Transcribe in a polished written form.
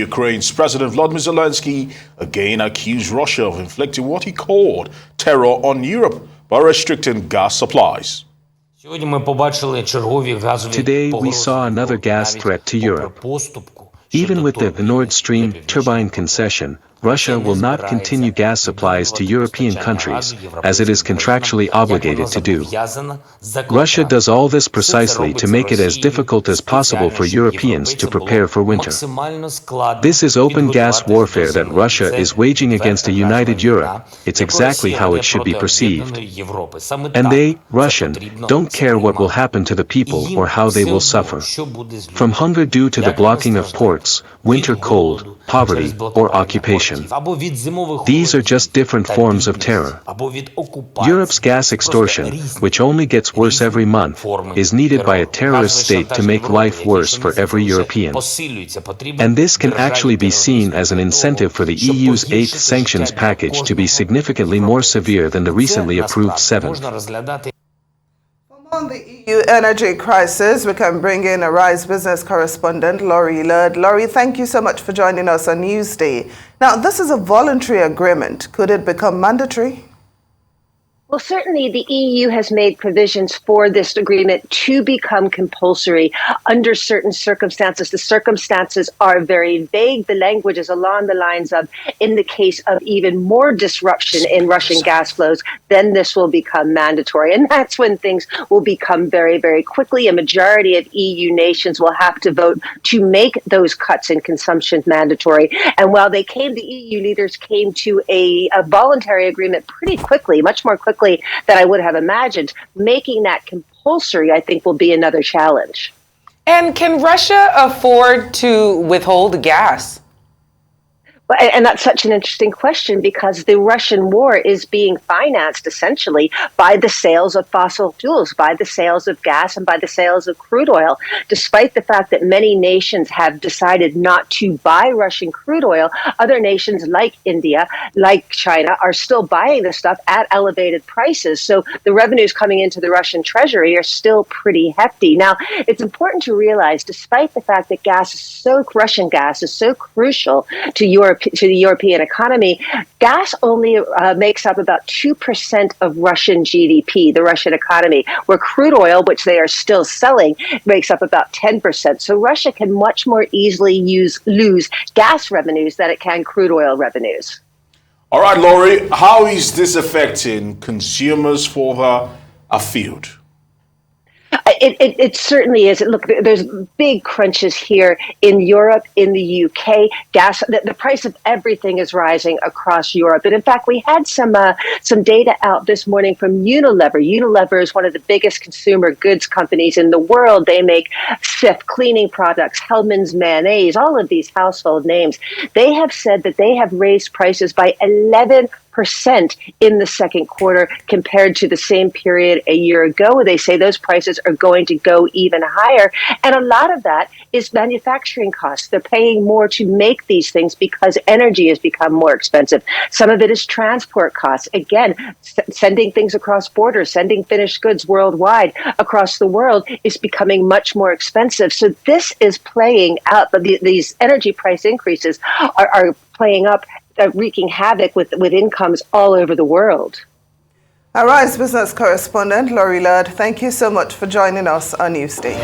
Ukraine's President Volodymyr Zelensky again accused Russia of inflicting what he called terror on Europe by restricting gas supplies. Today we saw another gas threat to Europe. Even with the Nord Stream turbine concession, Russia will not continue gas supplies to European countries, as it is contractually obligated to do. Russia does all this precisely to make it as difficult as possible for Europeans to prepare for winter. This is open gas warfare that Russia is waging against a united Europe. It's exactly how it should be perceived. And they, Russian, don't care what will happen to the people or how they will suffer. From hunger due to the blocking of ports, winter cold, poverty, or occupation. These are just different forms of terror. Europe's gas extortion, which only gets worse every month, is needed by a terrorist state to make life worse for every European. And this can actually be seen as an incentive for the EU's 8th sanctions package to be significantly more severe than the recently approved 7th. On the EU energy crisis, we can bring in Arise business correspondent Laurie Laird. Laurie, thank you so much for joining us on Newsday. Now, this is a voluntary agreement. Could it become mandatory? Well, certainly the EU has made provisions for this agreement to become compulsory under certain circumstances. The circumstances are very vague. The language is along the lines of, in the case of even more disruption in Russian gas flows, then this will become mandatory. And that's when things will become very, very quickly. A majority of EU nations will have to vote to make those cuts in consumption mandatory. And while the EU leaders came to a voluntary agreement pretty quickly, much more quickly than I would have imagined, making that compulsory, I think, will be another challenge. And can Russia afford to withhold gas? And that's such an interesting question, because the Russian war is being financed essentially by the sales of fossil fuels, by the sales of gas, and by the sales of crude oil. Despite the fact that many nations have decided not to buy Russian crude oil, other nations like India, like China, are still buying this stuff at elevated prices. So the revenues coming into the Russian treasury are still pretty hefty. Now, it's important to realize, despite the fact that Russian gas is so crucial to the European economy, gas only makes up about 2% of Russian GDP, the Russian economy, where crude oil, which they are still selling, makes up about 10%. So Russia can much more easily lose gas revenues than it can crude oil revenues. All right, Laurie, how is this affecting consumers further afield? It certainly is. Look, there's big crunches here in Europe, in the UK. Gas, the price of everything is rising across Europe. And in fact, we had some data out this morning from Unilever. Unilever is one of the biggest consumer goods companies in the world. They make Cif cleaning products, Hellmann's mayonnaise, all of these household names. They have said that they have raised prices by 11% in the second quarter compared to the same period a year ago. They say those prices are going to go even higher. And a lot of that is manufacturing costs. They're paying more to make these things because energy has become more expensive. Some of it is transport costs. Again, sending things across borders, sending finished goods worldwide across the world is becoming much more expensive. So this is playing out. These energy price increases are playing up, wreaking havoc with incomes all over the world. Arise business correspondent Laurie Laird, thank you so much for joining us on Newsday.